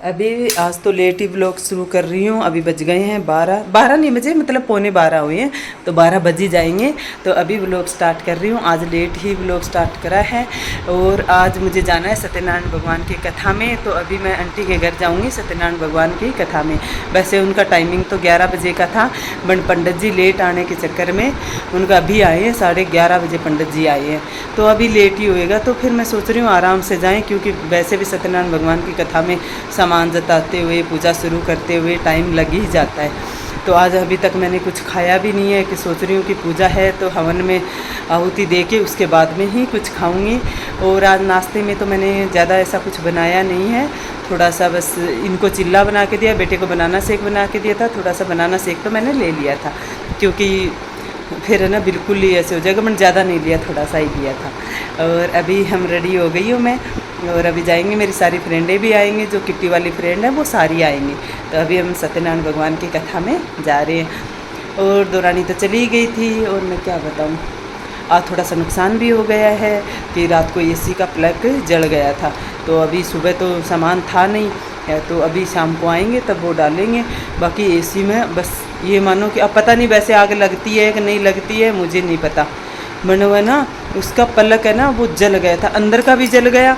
अभी आज तो लेट ही व्लॉग शुरू कर रही हूँ। अभी बज गए हैं 12 नहीं बजे, मतलब पौने 12 हुए हैं, तो 12 बज ही जाएंगे। तो अभी व्लॉग स्टार्ट कर रही हूँ। आज लेट ही व्लॉग स्टार्ट करा है और आज मुझे जाना है सत्यनारायण भगवान की कथा में। तो अभी मैं आंटी के घर जाऊँगी सत्यनारायण भगवान की कथा में। वैसे उनका टाइमिंग तो 11 बजे का था, बट पंडित जी लेट आने के चक्कर में उनका अभी आए हैं 11:30 बजे पंडित जी आए हैं, तो अभी लेट ही होएगा। तो फिर मैं सोच रही हूँ आराम से जाएँ, क्योंकि वैसे भी सत्यनारायण भगवान की कथा में सामान जताते हुए पूजा शुरू करते हुए टाइम लग ही जाता है। तो आज अभी तक मैंने कुछ खाया भी नहीं है, कि सोच रही हूँ कि पूजा है तो हवन में आहुति दे के उसके बाद में ही कुछ खाऊंगी। और आज नाश्ते में तो मैंने ज़्यादा ऐसा कुछ बनाया नहीं है, थोड़ा सा बस इनको चिल्ला बना के दिया, बेटे को बनाना शेक बना के दिया था। थोड़ा सा बनाना शेक तो मैंने ले लिया था, क्योंकि फिर है ना बिल्कुल ही ऐसे हो जाएगा, मैंने ज़्यादा नहीं लिया, थोड़ा सा ही लिया था। और अभी हम रेडी हो गई हूँ मैं, और अभी जाएंगे, मेरी सारी फ्रेंडें भी आएंगी, जो किट्टी वाली फ्रेंड है वो सारी आएंगी। तो अभी हम सत्यनारायण भगवान की कथा में जा रहे हैं। और दौरानी तो चली गई थी, और मैं क्या बताऊँ, आज थोड़ा सा नुकसान भी हो गया है कि रात को एसी का प्लग जल गया था। तो अभी सुबह तो सामान था नहीं है, तो अभी शाम को आएंगे तब वो डालेंगे। बाकी एसी में बस ये मानो कि अब पता नहीं वैसे आग लगती है कि नहीं लगती है, मुझे नहीं पता। मैंने हुआ ना उसका पलक है ना वो जल गया था, अंदर का भी जल गया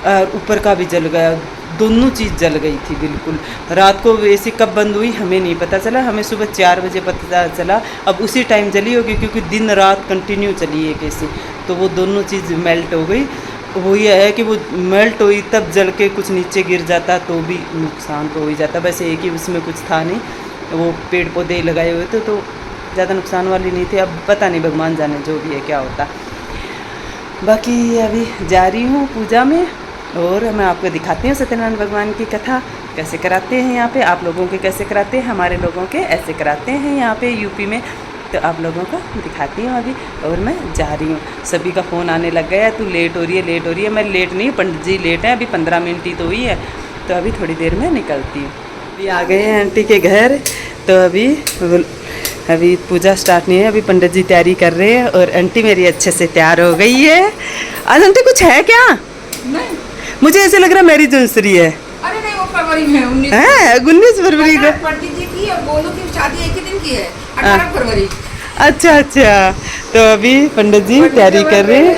और ऊपर का भी जल गया, दोनों चीज़ जल गई थी बिल्कुल। रात को एसी कब बंद हुई हमें नहीं पता चला, हमें सुबह 4 बजे पता चला। अब उसी टाइम जली होगी, क्योंकि दिन रात कंटिन्यू चली है एसी, तो वो दोनों चीज़ मेल्ट हो गई। वो ये है कि वो मेल्ट हुई तब जल के कुछ नीचे गिर जाता तो भी नुकसान तो हो ही जाता। वैसे एक ही उसमें कुछ था नहीं, वो पेड़ पौधे लगाए हुए थे तो ज़्यादा नुकसान वाली नहीं थी। अब पता नहीं, भगवान जाने जो भी है क्या होता। बाकी अभी जा रही हूँ पूजा में, और मैं आपको दिखाती हूँ सत्यनारायण भगवान की कथा कैसे कराते हैं यहाँ पे। आप लोगों के कैसे कराते हैं, हमारे लोगों के ऐसे कराते हैं यहाँ पे यूपी में। तो आप लोगों को दिखाती हूँ अभी, और मैं जा रही हूँ। सभी का फ़ोन आने लग गया, तू लेट हो रही है, लेट हो रही है। मैं लेट नहीं, पंडित जी लेट हैं, अभी 15 मिनट ही तो हुई है, तो अभी थोड़ी देर में निकलती हूँ। अभी आ गए हैं आंटी के घर, तो अभी पूजा स्टार्ट नहीं है, अभी पंडित जी तैयारी कर रहे हैं। और आंटी मेरी अच्छे से तैयार हो गई है। आज आंटी कुछ है क्या? नहीं, मुझे ऐसे लग रहा है मैरिज दूसरी है। अरे नहीं, वो फरवरी में 19 फरवरी को पंडित जी की और बोलो की शादी एक ही दिन की है, 18 फरवरी। अच्छा, तो अभी पंडित जी तैयारी कर रहे हैं।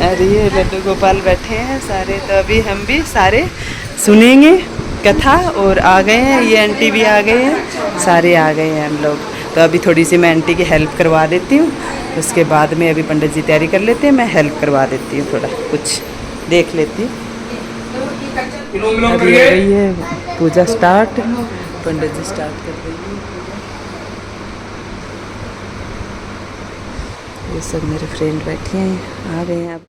अरे ये लड्डू गोपाल बैठे हैं सारे, तो अभी हम भी सारे सुनेंगे कथा। और आ गए हैं, ये आंटी भी आ गए हैं, सारे आ गए हैं हम लोग। तो अभी थोड़ी सी मैं आंटी की हेल्प करवा देती हूँ, उसके बाद में अभी पंडित जी तैयारी कर लेते हैं, मैं हेल्प करवा देती हूँ, थोड़ा कुछ देख लेती हूँ। अभी हो रही है पूजा स्टार्ट, पंडित जी स्टार्ट कर रही है। ये सब मेरे फ्रेंड बैठे हैं, आ गए हैं।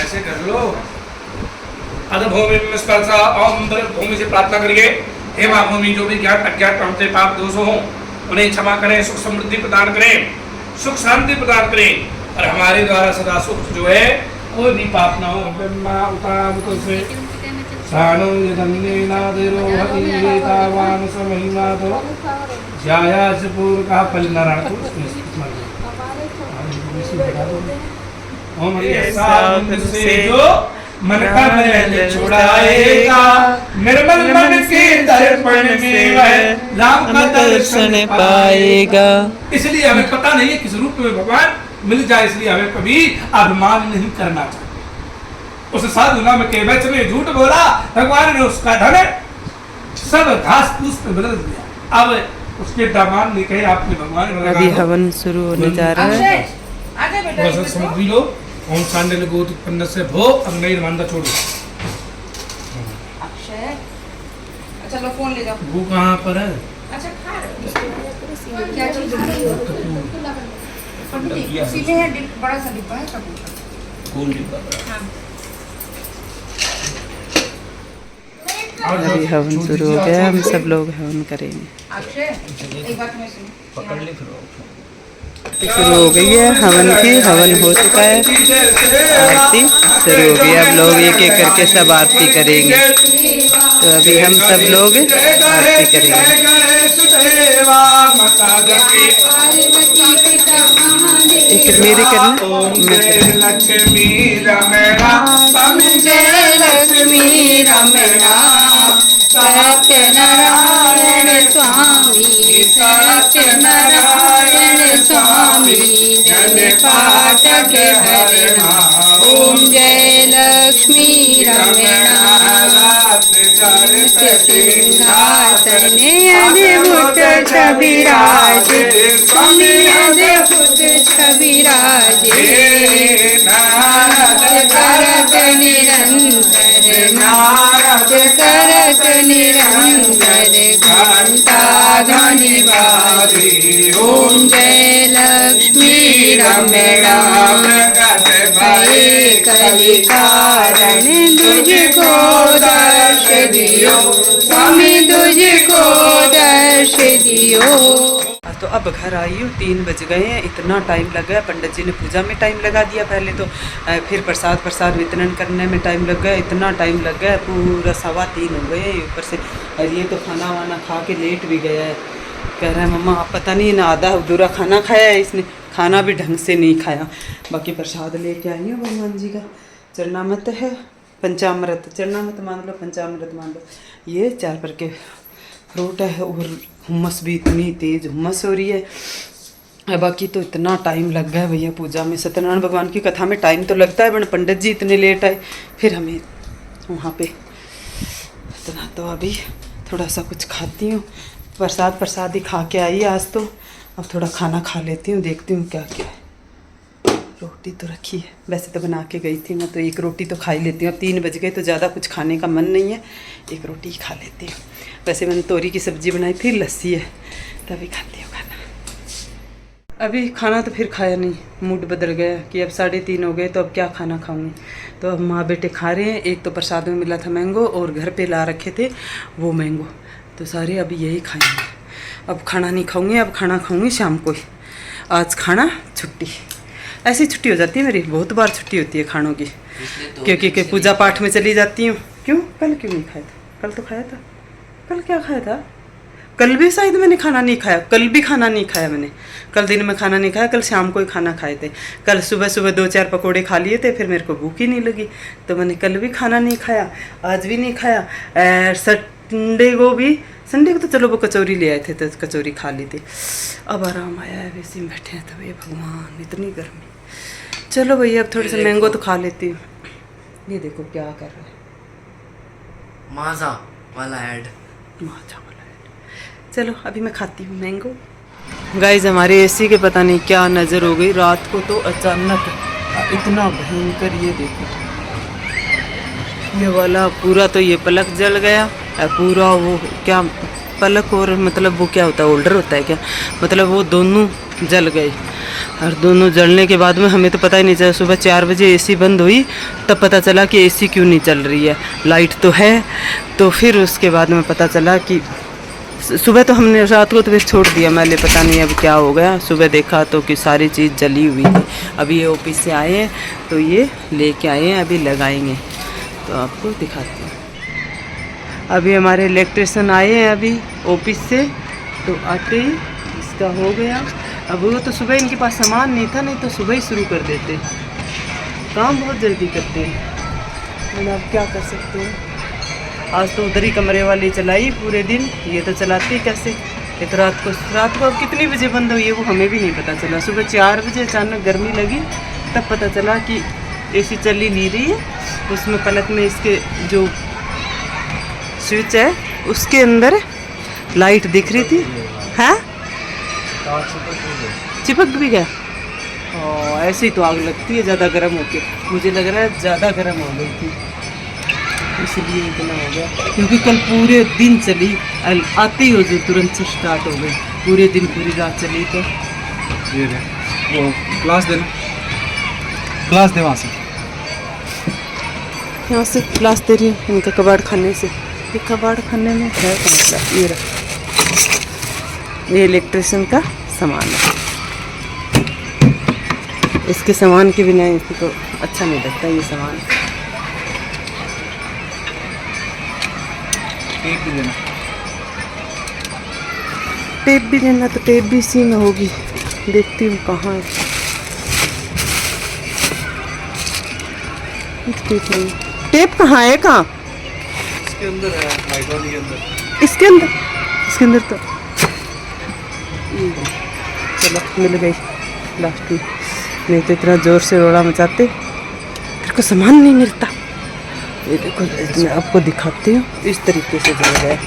ऐसे कर लो। भूमि में स्पर्श ओम भूमि से प्रार्थना करिए, हे माँ भूमि, जो भी ज्ञात अज्ञात हमसे पाप दोष हो उन्हें क्षमा करें, सुख समृद्धि प्रदान करें, सुख शांति प्रदान करें, और हमारे द्वारा सदा सुख जो है कोई भी पाप ना हो। ब्रह्मा उतावत से सानो यदन्नेनादेरो हतितावान समहिमा तो जाया से पूर्व का फल नारायण को से जो मन का मैल छुड़ाएगा, निर्मल मन के दर्पण में वह राम का दर्शन पाएगा। इसलिए हमें पता नहीं है किस रूप में भगवान मिल जाए, इसलिए हमें कभी अभिमान नहीं करना चाहिए। उस साधु नाम के वचन में झूठ बोला, भगवान ने उसका धन सब घास फूस पे बदल दिया। अब उसके दामाद ने कहे आपने भगवान, अभी हवन शुरू होने जा रहा है। समझ लो, ओम सांडल गोत उत्पन्न से भो अंगैर मांदा छोड़ो। अक्षय, अच्छा लो फोन ले जाओ। वो कहाँ पर है? अच्छा खा रहे हो क्या चीज है? उसी में है, बड़ा सा डिब्बा है, सब गोल डिब्बा। अभी हवन शुरू हो गया, हम सब लोग हवन करेंगे। अक्षय एक बात मैं सुन, पकड़ ले शुरू हो गई है हवन की, हवन हो चुका है, आरती शुरू हो गई। अब लोग एक एक करके सब आरती करेंगे, तो अभी हम सब लोग आरती करेंगे। एक मेरे करना। ओम जय लक्ष्मी रमणा स्वामी जय लक्ष्मी रमणा सत्यनारायण स्वामी सत्यनारायण स्वामी जन पाठक हरणा ओम जय लक्ष्मी रमणा सिंहासने अद्भुत छविराजे स्वामी अद्भुत छविराजे नारद करत निरंतर नारद करत निरंतर घंटा ध्वनि बाजे ओम जय लक्ष्मी रमणा भये कलि कारण तुझको दर्श दियो स्वामी तुझको दर्श दियो। तो अब घर आई हूँ, 3 बज गए हैं। इतना टाइम लग गया, पंडित जी ने पूजा में टाइम लगा दिया पहले तो, फिर प्रसाद वितरण करने में टाइम लग गया, इतना टाइम लग गया, पूरा 3:15 हो गए ऊपर से। और ये तो खाना वाना खा के लेट भी गया है। कह रहा है मम्मा आप पता नहीं ना आधा अधूरा खाना खाया है इसने, खाना भी ढंग से नहीं खाया। बाकी प्रसाद लेके आई हूँ भगवान जी का, चरणामृत है, पंचामृत, चरणामृत मान लो, पंचामृत मान लो। ये 4 पर के फ्रूट है और हुम्मस भी इतनी तेज़ हुम्मस हो रही है। बाकी तो इतना टाइम लग गया भैया पूजा में, सत्यनारायण भगवान की कथा में टाइम तो लगता है, बट पंडित जी इतने लेट आए, फिर हमें वहाँ पे इतना। तो अभी थोड़ा सा कुछ खाती हूँ, प्रसाद ही खा के आई आज तो। अब थोड़ा खाना खा लेती हूँ, देखती हूँ क्या क्या है। रोटी तो रखी है, वैसे तो बना के गई थी मैं, तो 1 रोटी तो खा ही लेती हूँ। अब 3 बज गए तो ज़्यादा कुछ खाने का मन नहीं है, 1 रोटी ही खा लेती हूँ। वैसे मैंने तोरी की सब्ज़ी बनाई थी, लस्सी है, तभी खाती हूँ खाना। अभी खाना तो फिर खाया नहीं, मूड बदल गया कि अब 3:30 हो गए तो अब क्या खाना खाऊंगी। तो अब माँ बेटे खा रहे हैं। एक तो प्रसाद में मिला था मैंगो, और घर पे ला रखे थे वो मैंगो, तो सारे अभी यही खाएंगे। अब खाना नहीं खाऊंगी, अब खाना खाऊंगी शाम को ही। आज खाना छुट्टी, ऐसी छुट्टी हो जाती है मेरी, बहुत बार छुट्टी होती है खानों की, क्योंकि पूजा पाठ में चली जाती हूँ। क्यों कल क्यों नहीं खाया था? कल तो खाया था। कल क्या खाया था? कल भी शायद मैंने खाना नहीं खाया, कल भी खाना नहीं खाया मैंने। कल दिन में खाना नहीं खाया, कल शाम को ही खाना खाए थे। कल सुबह 2-4 पकोड़े खा लिए थे, फिर मेरे को भूख ही नहीं लगी, तो मैंने कल भी खाना नहीं खाया, आज भी नहीं खाया। संडे को तो चलो वो कचौरी ले आए थे तो कचौरी खा ली थी। अब आराम आया है, वैसे ही बैठे हैं। तो ये भगवान इतनी गर्मी। चलो भैया अब थोड़े से मैंगो तो खा लेती हूँ। ये देखो क्या कर रहा है, माजा वाला ऐड। चलो अभी मैं खाती हूँ मैंगो। गाइस हमारे एसी के पता नहीं क्या नज़र हो गई रात को, तो अचानक इतना भयंकर, ये देखो ये वाला पूरा, तो ये पलक जल गया पूरा। वो क्या पलक, और मतलब वो क्या होता है, होल्डर होता है क्या, मतलब वो दोनों जल गए। और दोनों जलने के बाद में हमें तो पता ही नहीं चला। सुबह 4 बजे एसी बंद हुई, तब पता चला कि एसी क्यों नहीं चल रही है, लाइट तो है। तो फिर उसके बाद में पता चला कि सुबह तो हमने रात को तो फिर छोड़ दिया मैंने, पता नहीं अब क्या हो गया। सुबह देखा तो कि सारी चीज़ जली हुई थी। अभी ये ऑफिस से आए हैं तो ये लेके आए हैं, अभी लगाएंगे तो आपको दिखाते हैं। अभी हमारे इलेक्ट्रिशियन आए हैं अभी ऑफिस से, तो आते ही इसका हो गया। अब वो तो सुबह इनके पास सामान नहीं था, नहीं तो सुबह ही शुरू कर देते, काम बहुत जल्दी करते हैं। मैंने अब क्या कर सकते हैं, आज तो उधर ही कमरे वाली चलाई पूरे दिन, ये तो चलाती कैसे। ये तो रात को अब कितनी बजे बंद हुई है वो हमें भी नहीं पता चला। सुबह 4 बजे अचानक गर्मी लगी, तब पता चला कि एसी चल ही नहीं रही है। उसमें पलक में इसके जो स्विच है उसके अंदर लाइट दिख रही थी, है चिपक भी गया। ऐसे ही तो आग लगती है ज़्यादा गर्म होके, मुझे लग रहा है ज़्यादा गर्म हो गई थी इसलिए इतना हो गया। क्योंकि कल पूरे दिन चली, आते ही हो जो तुरंत से स्टार्ट हो गई, पूरे दिन पूरी रात चली। तो ये वो क्लास देना, क्लास दे वहाँ से, यहाँ से क्लास दे रही हूँ इनका कबाड़ खाने से। ये कबाड़ खाने में है कहाँ, ये रहा, ये इलेक्ट्रिशियन का सामान है। इसके सामान के बिना इसको अच्छा नहीं लगता ये सामान। टेप भी देना, टेप भी देना, तो टेप भी इसी में होगी, देखती हूँ कहाँ है। टेप कहाँ है, कहाँ? इसके अंदर है, माइक्रोन के अंदर। इसके अंदर तो चलो मिल गई लास्ट में। नहीं तो इतना ज़ोर से रोड़ा मचाते फिर को सामान नहीं मिलता। ये देखो मैं आपको दिखाती हूँ, इस तरीके से जो है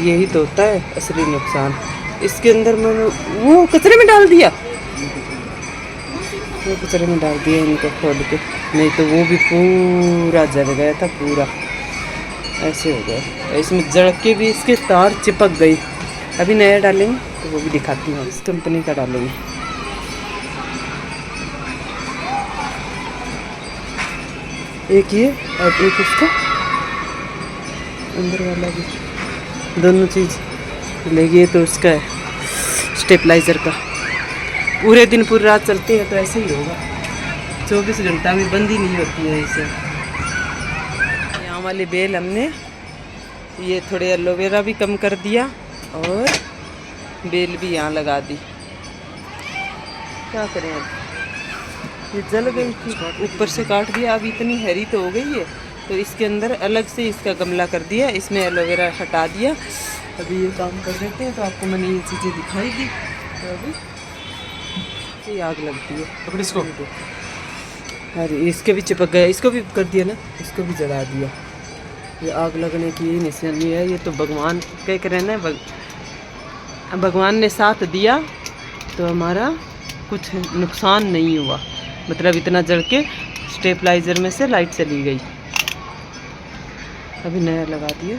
यही तो होता है असली नुकसान। इसके अंदर मैंने वो कचरे में डाल दिया, वो कचरे में डाल दिया इनको खोल के, नहीं तो वो भी पूरा जल गया था, पूरा ऐसे हो गया। इसमें जड़ के भी इसके तार चिपक गई। अभी नया डालेंगे तो वो भी दिखाती हूँ, इस कंपनी का डालेंगे। एक ये और एक इसका अंदर वाला भी, दोनों चीज़ लेगी। तो उसका है स्टेबलाइज़र का, पूरे दिन पूरी रात चलती है तो ऐसे ही होगा, 24 घंटा में बंद ही नहीं होती है इसे। यहाँ वाली बेल हमने ये थोड़े एलोवेरा भी कम कर दिया और बेल भी यहाँ लगा दी। क्या करें अब, ये जल गई थी, ऊपर से काट दिया। अब इतनी हरी तो हो गई है तो इसके अंदर अलग से इसका गमला कर दिया, इसमें एलोवेरा हटा दिया। अभी ये काम कर देते हैं तो आपको मैंने ये चीज़ें दिखाई दी। तो अभी ये आग लगती है, पकड़ इसको। अरे इसके भी चिपक गया, इसको भी कर दिया ना, इसको भी जला दिया। ये आग लगने की यही निशानी है। ये तो भगवान कह कर रहना है, भगवान ने साथ दिया तो हमारा कुछ नुकसान नहीं हुआ। मतलब इतना जल के स्टेबलाइज़र में से लाइट चली गई। अभी नया लगा दिया।